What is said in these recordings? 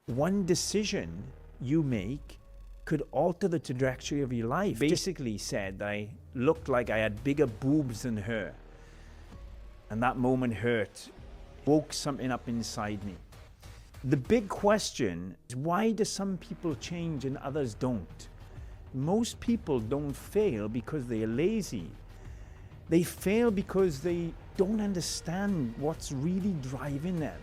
One decision you make could alter the trajectory of your life. Basically said that I looked like I had bigger boobs than her. And that moment hurt, woke something up inside me. The big question is, why do some people change and others don't? Most people don't fail because they are lazy. They fail because they don't understand what's really driving them.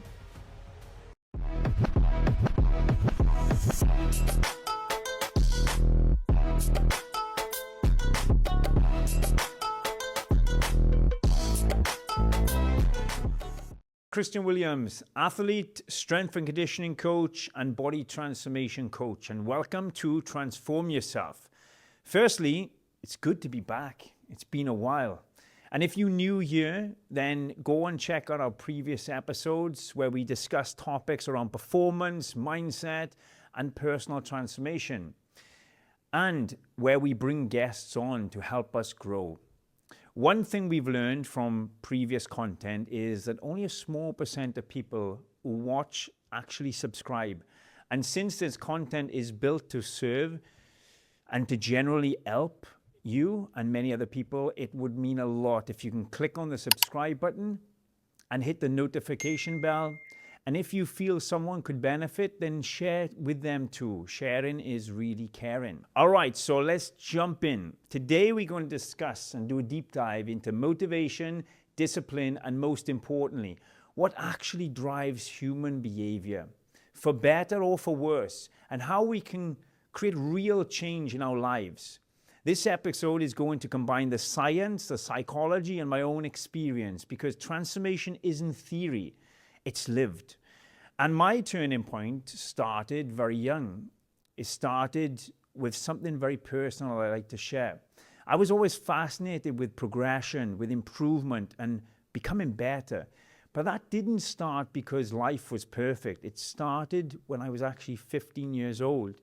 Christian Williams, athlete, strength and conditioning coach, and body transformation coach, and welcome to Transform Yourself. Firstly, it's good to be back. It's been a while. And if you're new here, then go and check out our previous episodes where we discuss topics around performance, mindset, and personal transformation, and where we bring guests on to help us grow. One thing we've learned from previous content is that only a small percent of people who watch actually subscribe. And since this content is built to serve and to generally help you and many other people, it would mean a lot if you can click on the subscribe button and hit the notification bell. And if you feel someone could benefit, then share with them too. Sharing is really caring. All right, so let's jump in. Today we're going to discuss and do a deep dive into motivation, discipline, and most importantly, what actually drives human behavior, for better or for worse, and how we can create real change in our lives. This episode is going to combine the science, the psychology, and my own experience, because transformation isn't theory. It's lived. And my turning point started very young. It started with something very personal I like to share. I was always fascinated with progression, with improvement, and becoming better. But that didn't start because life was perfect. It started when I was actually 15 years old.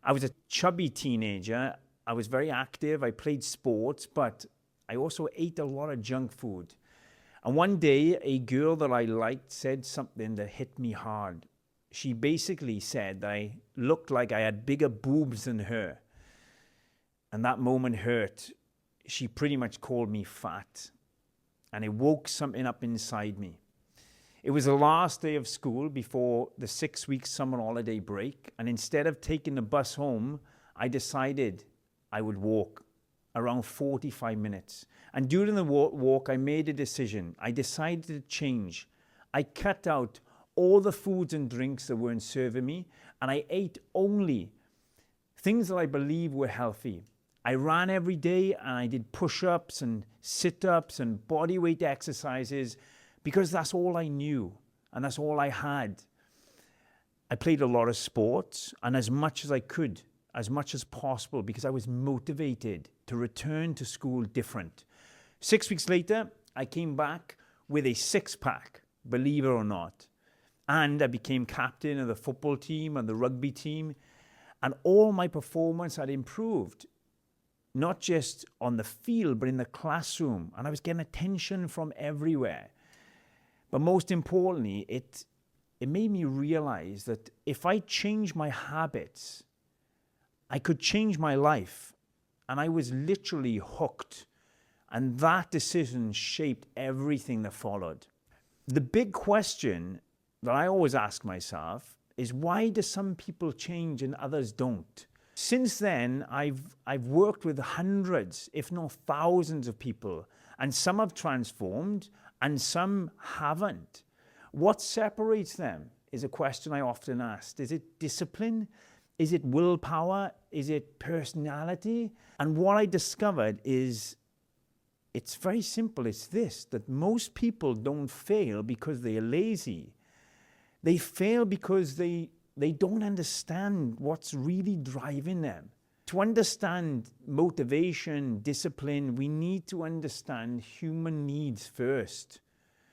I was a chubby teenager. I was very active. I played sports, but I also ate a lot of junk food. And one day, a girl that I liked said something that hit me hard. She basically said that I looked like I had bigger boobs than her. And that moment hurt. She pretty much called me fat. And it woke something up inside me. It was the last day of school before the 6-week summer holiday break. And instead of taking the bus home, I decided I would walk around 45 minutes. And during the walk, I made a decision. I decided to change. I cut out all the foods and drinks that weren't serving me, and I ate only things that I believe were healthy. I ran every day, and I did push-ups and sit-ups and body weight exercises because that's all I knew, and that's all I had. I played a lot of sports, and as much as I could, as much as possible, because I was motivated to return to school different. 6 weeks later, I came back with a six-pack, believe it or not. And I became captain of the football team and the rugby team. And all my performance had improved, not just on the field, but in the classroom. And I was getting attention from everywhere. But most importantly, it made me realize that if I change my habits, I could change my life. And I was literally hooked. And that decision shaped everything that followed. The big question that I always ask myself is, why do some people change and others don't? Since then, I've worked with hundreds, if not thousands of people, and some have transformed and some haven't. What separates them is a question I often ask. Is it discipline? Is it willpower? Is it personality? And what I discovered is it's very simple. It's this, that most people don't fail because they are lazy. They fail because they don't understand what's really driving them. To understand motivation, discipline, we need to understand human needs first.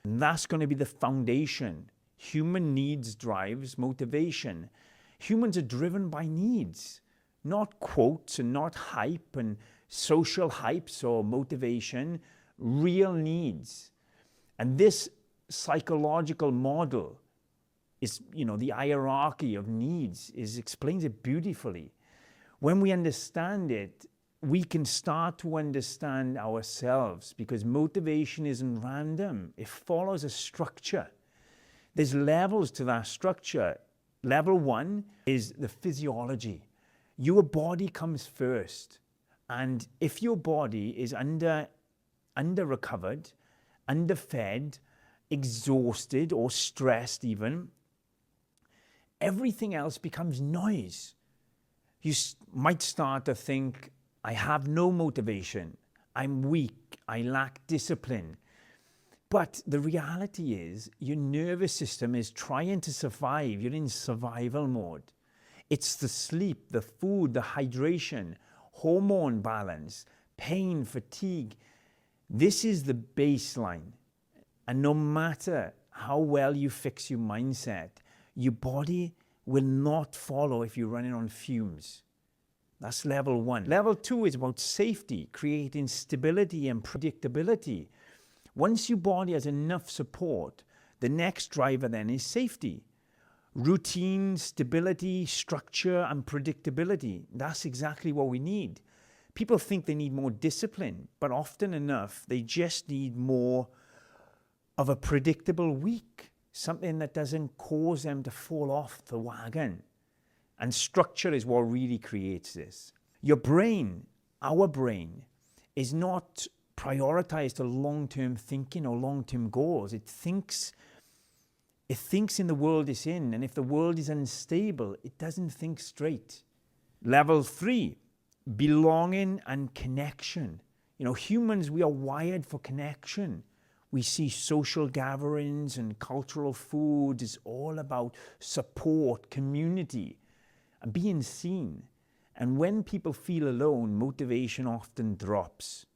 And that's going to be the foundation. Human needs drives motivation. Humans are driven by needs, not quotes and not hype and social hypes or motivation, real needs. And this psychological model the hierarchy of needs explains it beautifully. When we understand it, we can start to understand ourselves, because motivation isn't random. It follows a structure. There's levels to that structure. Level 1 is the physiology. Your body comes first. And if your body is under-recovered, underfed, exhausted, or stressed even, everything else becomes noise. You might start to think, I have no motivation, I'm weak, I lack discipline. But the reality is, your nervous system is trying to survive. You're in survival mode. It's the sleep, the food, the hydration, hormone balance, pain, fatigue. This is the baseline. And no matter how well you fix your mindset, your body will not follow if you're running on fumes. That's level 1. Level 2 is about safety, creating stability and predictability. Once your body has enough support, the next driver then is safety. Routine, stability, structure, and predictability. That's exactly what we need. People think they need more discipline, but often enough, they just need more of a predictable week, something that doesn't cause them to fall off the wagon. And structure is what really creates this. Your brain, our brain, is not prioritized to long-term thinking or long-term goals. It thinks in the world it's in, and if the world is unstable, it doesn't think straight. Level 3, belonging and connection. Humans, we are wired for connection. We see social gatherings and cultural food is all about support, community, and being seen. And when people feel alone, motivation often drops.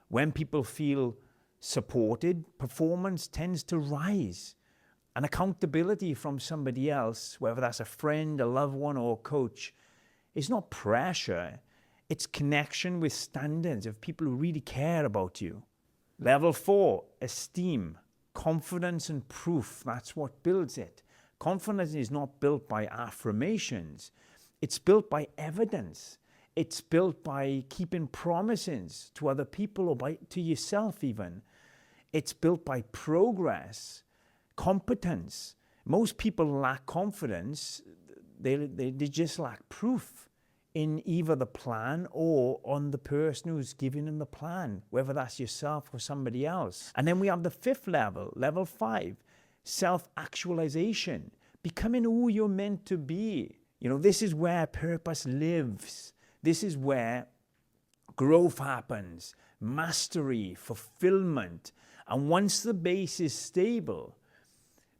When people feel supported, performance tends to rise. And accountability from somebody else, whether that's a friend, a loved one, or a coach, is not pressure. It's connection with standards of people who really care about you. Level 4, esteem, confidence and proof. That's what builds it. Confidence is not built by affirmations. It's built by evidence. It's built by keeping promises to other people or to yourself even. It's built by progress, competence. Most people lack confidence. They just lack proof in either the plan or on the person who's giving them the plan, whether that's yourself or somebody else. And then we have the 5th level, level 5, self-actualization, becoming who you're meant to be. This is where purpose lives. This is where growth happens, mastery, fulfillment. And once the base is stable,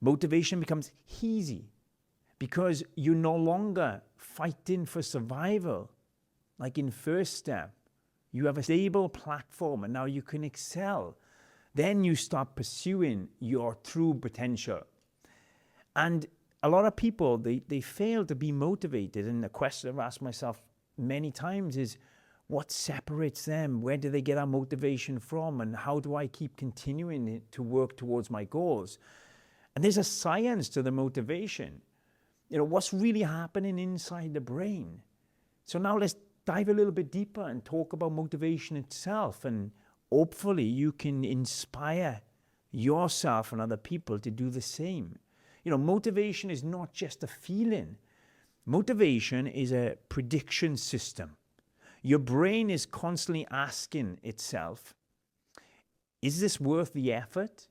motivation becomes easy, because you're no longer fighting for survival. Like in first step, you have a stable platform and now you can excel. Then you start pursuing your true potential. And a lot of people, they fail to be motivated. And the question I've asked myself many times is, what separates them? Where do they get our motivation from? And how do I keep continuing to work towards my goals? And there's a science to the motivation. What's really happening inside the brain. So now let's dive a little bit deeper and talk about motivation itself. And hopefully you can inspire yourself and other people to do the same. Motivation is not just a feeling. Motivation is a prediction system. Your brain is constantly asking itself, is this worth the effort?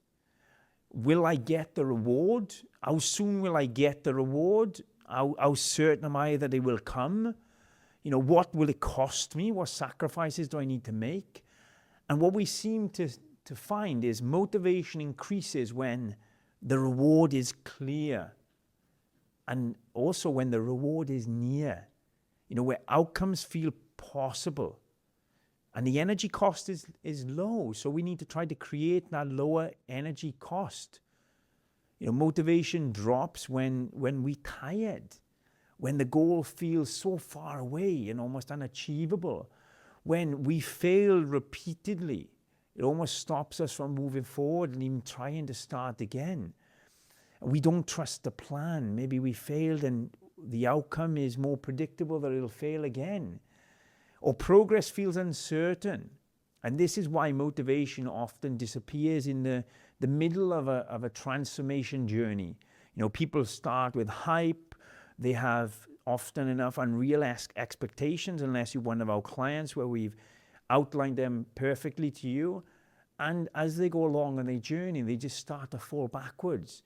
Will I get the reward? How soon will I get the reward? How certain am I that it will come? What will it cost me? What sacrifices do I need to make? And what we seem to find is motivation increases when the reward is clear, and also when the reward is near, where outcomes feel possible. And the energy cost is low, so we need to try to create that lower energy cost. Motivation drops when we're tired, when the goal feels so far away and almost unachievable, when we fail repeatedly. It almost stops us from moving forward and even trying to start again. We don't trust the plan. Maybe we failed and the outcome is more predictable that it'll fail again. Or progress feels uncertain. And this is why motivation often disappears in the middle of a transformation journey. People start with hype. They have often enough unrealistic expectations, unless you're one of our clients where we've outlined them perfectly to you. And as they go along on their journey, they just start to fall backwards.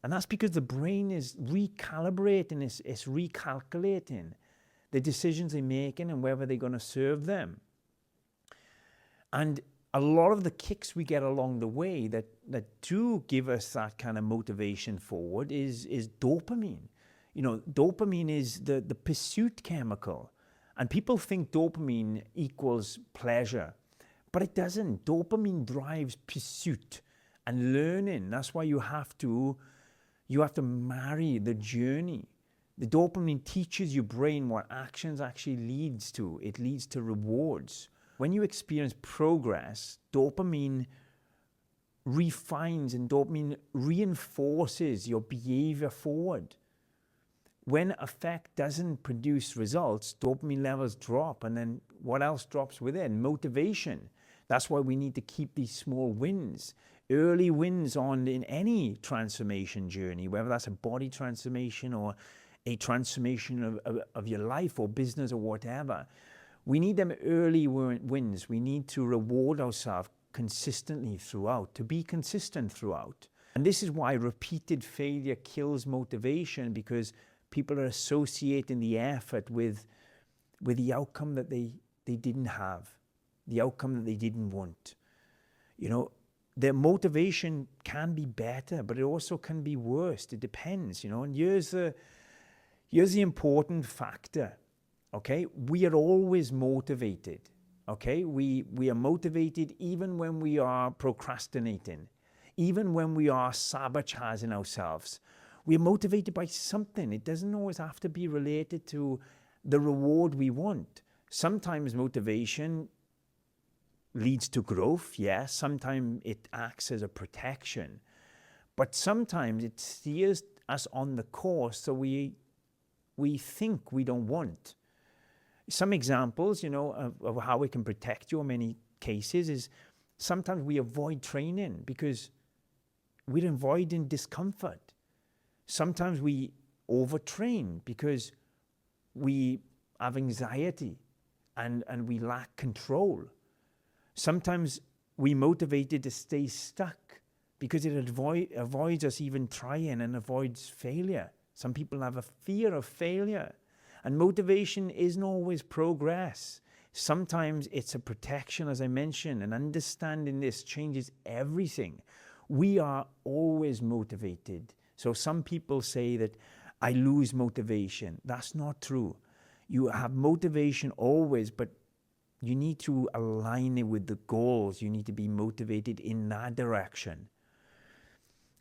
And that's because the brain is recalibrating, it's recalculating the decisions they're making and whether they're going to serve them. And a lot of the kicks we get along the way that do give us that kind of motivation forward is dopamine. Dopamine is the pursuit chemical. And people think dopamine equals pleasure, but it doesn't. Dopamine drives pursuit and learning. That's why you have to marry the journey. The dopamine teaches your brain what actions actually leads to. It leads to rewards. When you experience progress, dopamine refines and dopamine reinforces your behavior forward. When effect doesn't produce results, dopamine levels drop, and then what else drops within? Motivation. That's why we need to keep these small wins, early wins in any transformation journey, whether that's a body transformation or a transformation of your life or business or whatever. We need them early wins. We need to reward ourselves consistently throughout, to be consistent throughout. And this is why repeated failure kills motivation, because people are associating the effort with the outcome that they didn't have, the outcome that they didn't want. Their motivation can be better, but it also can be worse. It depends, and here's the important factor. Okay, we are always motivated. Okay, we are motivated even when we are procrastinating, even when we are sabotaging ourselves. We are motivated by something. It doesn't always have to be related to the reward we want. Sometimes motivation leads to growth, yes. Sometimes it acts as a protection. But sometimes it steers us on the course so we think we don't want. Some examples, of how it can protect you in many cases is sometimes we avoid training because we're avoiding discomfort. Sometimes we overtrain because we have anxiety and we lack control. Sometimes we're motivated to stay stuck because it avoids us even trying and avoids failure. Some people have a fear of failure. And motivation isn't always progress. Sometimes it's a protection, as I mentioned, and understanding this changes everything. We are always motivated. So some people say that I lose motivation. That's not true. You have motivation always, but you need to align it with the goals. You need to be motivated in that direction.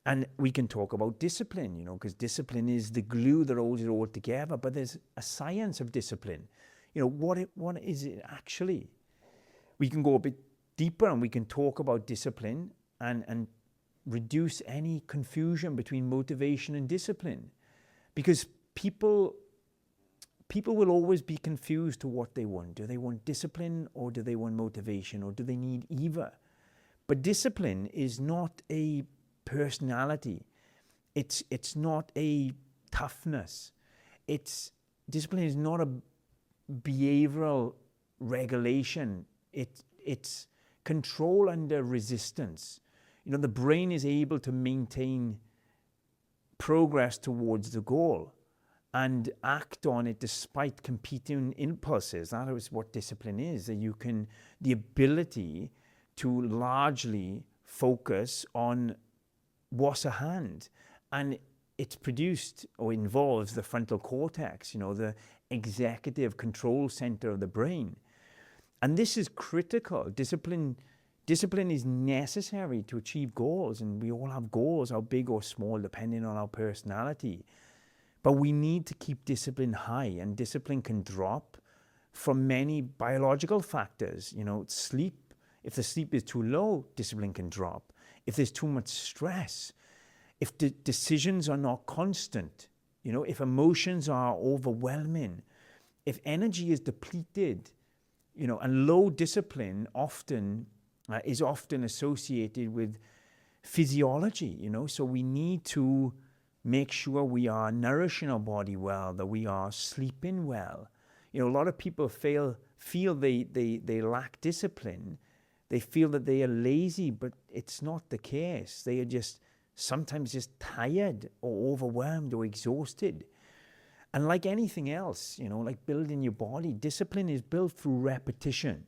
And we can talk about discipline, because discipline is the glue that holds it all together. But there's a science of discipline. What is it actually? We can go a bit deeper and we can talk about discipline and reduce any confusion between motivation and discipline. Because people will always be confused to what they want. Do they want discipline or do they want motivation, or do they need either? But discipline is not a personality. It's not a toughness. Discipline is not a behavioral regulation. It's control under resistance. The brain is able to maintain progress towards the goal and act on it despite competing impulses. That is what discipline is. The ability to largely focus on what's at hand. And it's produced or involves the frontal cortex, the executive control center of the brain. And this is critical. Discipline is necessary to achieve goals. And we all have goals, how big or small, depending on our personality. But we need to keep discipline high, and discipline can drop from many biological factors. Sleep. If the sleep is too low, discipline can drop. If there's too much stress, if the decisions are not constant, if emotions are overwhelming, if energy is depleted, and low discipline is often associated with physiology, so we need to make sure we are nourishing our body well, that we are sleeping well. A lot of people feel they lack discipline. They feel that they are lazy, but it's not the case. They are sometimes just tired or overwhelmed or exhausted. And like anything else, like building your body, discipline is built through repetition.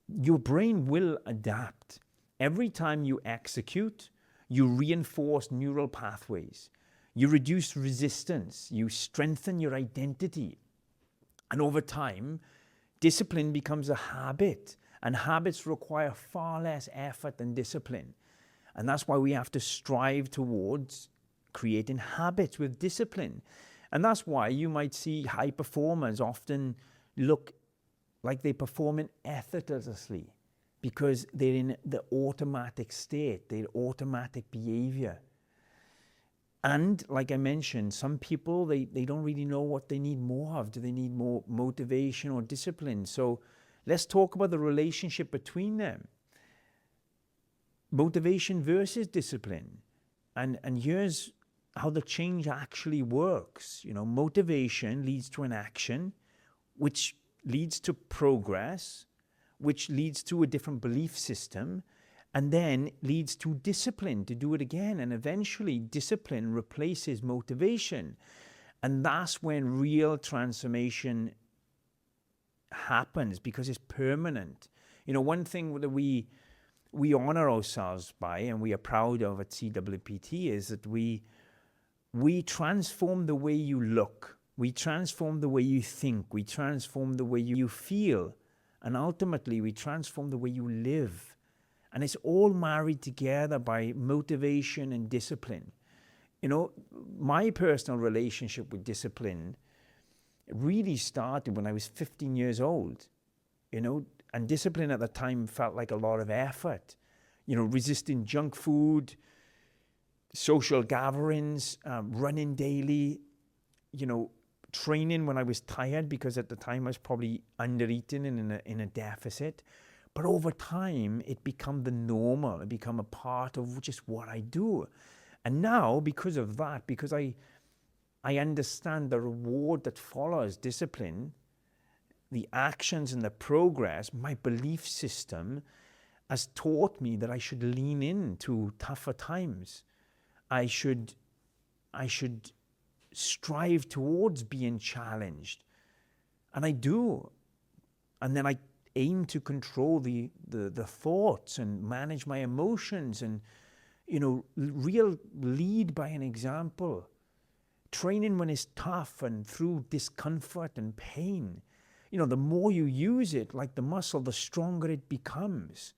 Your brain will adapt. Every time you execute, you reinforce neural pathways. You reduce resistance. You strengthen your identity. And over time, discipline becomes a habit. And habits require far less effort than discipline. And that's why we have to strive towards creating habits with discipline. And that's why you might see high performers often look like they perform effortlessly, because they're in the automatic state, their automatic behavior. And like I mentioned, some people, they don't really know what they need more of. Do they need more motivation or discipline? So let's talk about the relationship between them. Motivation versus discipline. And here's how the change actually works. Motivation leads to an action, which leads to progress, which leads to a different belief system, and then leads to discipline to do it again. And eventually discipline replaces motivation. And that's when real transformation happens, because it's permanent. One thing that we honor ourselves by, and we are proud of at CWPT, is that we transform the way you look. We transform the way you think. We transform the way you feel. And ultimately, we transform the way you live. And it's all married together by motivation and discipline. My personal relationship with discipline really started when I was 15 years old, and discipline at the time felt like a lot of effort. Resisting junk food, social gatherings, running daily, training when I was tired, because at the time I was probably under-eating and in a deficit. But over time, it became the normal. It became a part of just what I do. And now, because of that, because I understand the reward that follows discipline, the actions and the progress, my belief system has taught me that I should lean into tougher times. I should strive towards being challenged. And I do. And then I aim to control the thoughts and manage my emotions and, real lead by an example. Training when it's tough and through discomfort and pain. The more you use it, like the muscle, the stronger it becomes.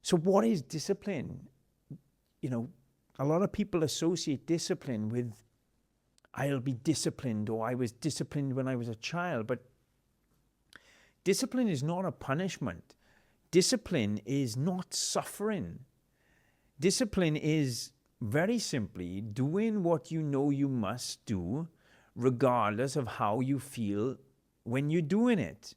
So what is discipline? A lot of people associate discipline with, I'll be disciplined, or I was disciplined when I was a child. But discipline is not a punishment. Discipline is not suffering. Discipline is very simply doing what you know you must do, regardless of how you feel when you're doing it,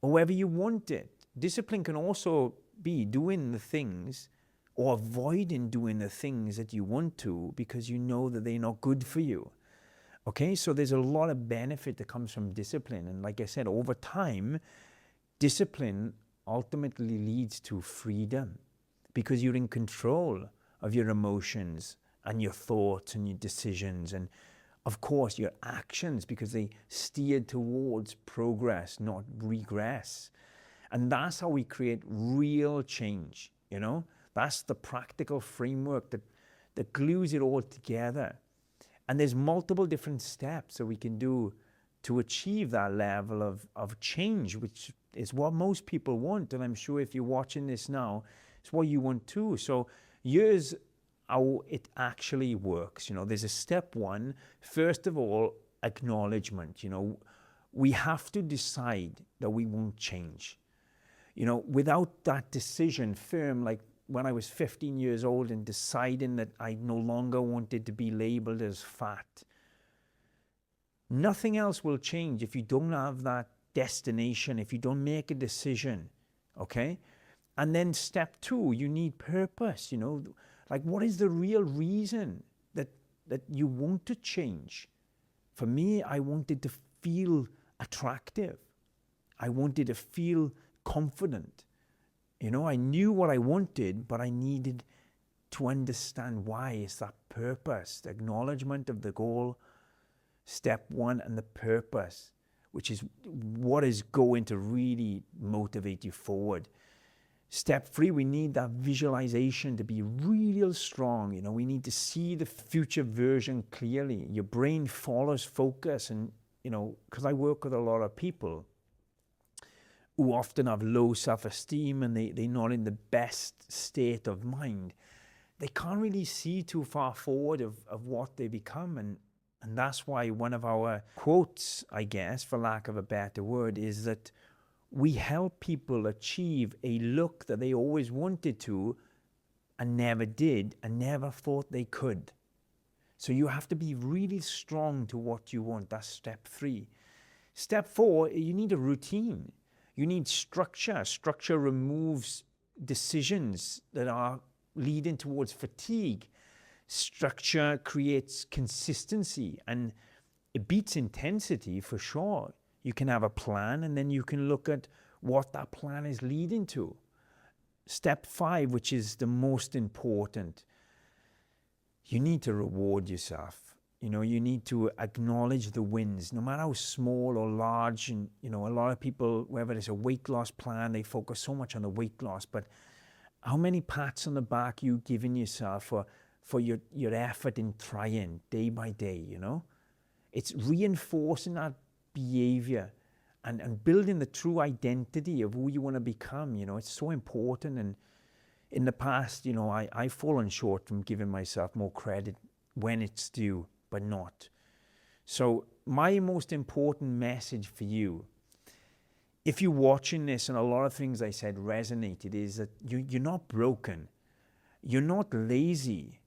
or whether you want it. Discipline can also be doing the things or avoiding doing the things that you want to because you know that they're not good for you. Okay, so there's a lot of benefit that comes from discipline. And like I said, over time, discipline ultimately leads to freedom, because you're in control of your emotions and your thoughts and your decisions, and of course your actions, because they steer towards progress, not regress. And that's how we create real change. That's the practical framework that glues it all together. And there's multiple different steps that we can do to achieve that level of change, which is what most people want. And I'm sure if you're watching this now, it's what you want too. So here's how it actually works. There's a step one. First of all, acknowledgement. We have to decide that we won't change. Without that decision firm, like when I was 15 years old and deciding that I no longer wanted to be labeled as fat. Nothing else will change if you don't have that destination, if you don't make a decision, okay? And then step 2, you need purpose, like what is the real reason that you want to change? For me, I wanted to feel attractive. I wanted to feel confident. I knew what I wanted, but I needed to understand why. It's that purpose, the acknowledgement of the goal, step 1, and the purpose, which is what is going to really motivate you forward. Step 3, we need that visualization to be real strong. We need to see the future version clearly. Your brain follows focus, and, because I work with a lot of people who often have low self-esteem and they're not in the best state of mind. They can't really see too far forward of what they become. And that's why one of our quotes, I guess, for lack of a better word, is that we help people achieve a look that they always wanted to and never did and never thought they could. So you have to be really strong to what you want. That's step 3. Step 4, you need a routine. You need structure. Structure removes decisions that are leading towards fatigue. Structure creates consistency, and it beats intensity for sure. You can have a plan, and then you can look at what that plan is leading to. Step 5, which is the most important, you need to reward yourself. You need to acknowledge the wins, no matter how small or large. And, a lot of people, whether it's a weight loss plan, they focus so much on the weight loss, but how many pats on the back you giving yourself for your effort in trying day by day, It's reinforcing that behavior and building the true identity of who you want to become. It's so important. And in the past, I've fallen short from giving myself more credit when it's due, but not. So my most important message for you, if you're watching this and a lot of things I said resonated, is that you're not broken. You're not lazy.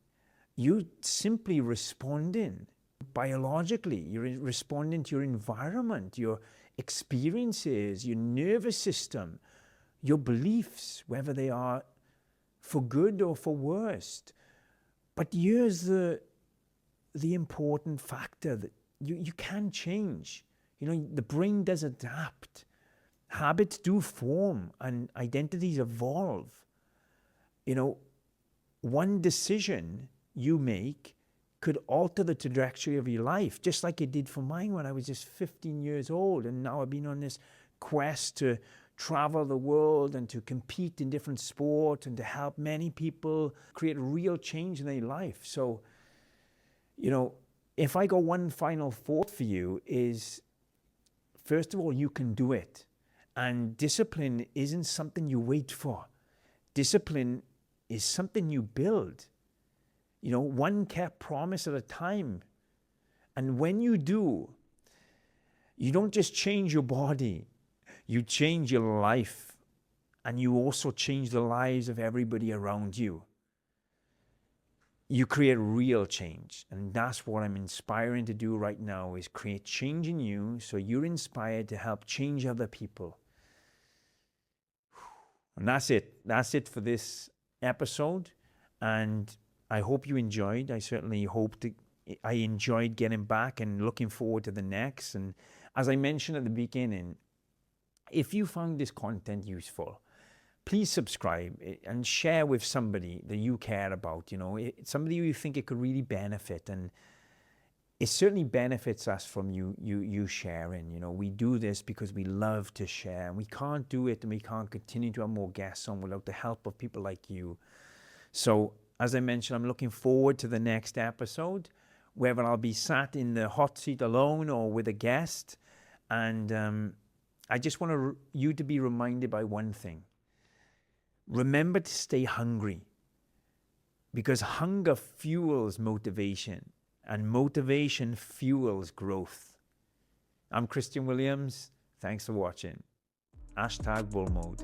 You're simply responding biologically. You're responding to your environment, your experiences, your nervous system, your beliefs, whether they are for good or for worst. But here's the important factor that you can change. The brain does adapt. Habits do form and identities evolve. One decision you make could alter the trajectory of your life, just like it did for mine when I was just 15 years old. And now I've been on this quest to travel the world and to compete in different sports and to help many people create real change in their life. So, if I got one final thought for you is, first of all, you can do it. And discipline isn't something you wait for. Discipline is something you build. One kept promise at a time. And when you do, you don't just change your body, you change your life, and you also change the lives of everybody around you. You create real change. And that's what I'm inspiring to do right now, is create change in you so you're inspired to help change other people. And that's it. That's it for this episode. And I hope you enjoyed. I certainly I enjoyed getting back and looking forward to the next. And as I mentioned at the beginning, if you found this content useful, please subscribe and share with somebody that you care about, somebody you think it could really benefit. And it certainly benefits us from you sharing. We do this because we love to share, and we can't do it and we can't continue to have more guests on without the help of people like you. So as I mentioned, I'm looking forward to the next episode, whether I'll be sat in the hot seat alone or with a guest. And I just want you to be reminded by one thing. Remember to stay hungry, because hunger fuels motivation, and motivation fuels growth. I'm Christian Williams. Thanks for watching. #Bull Mode.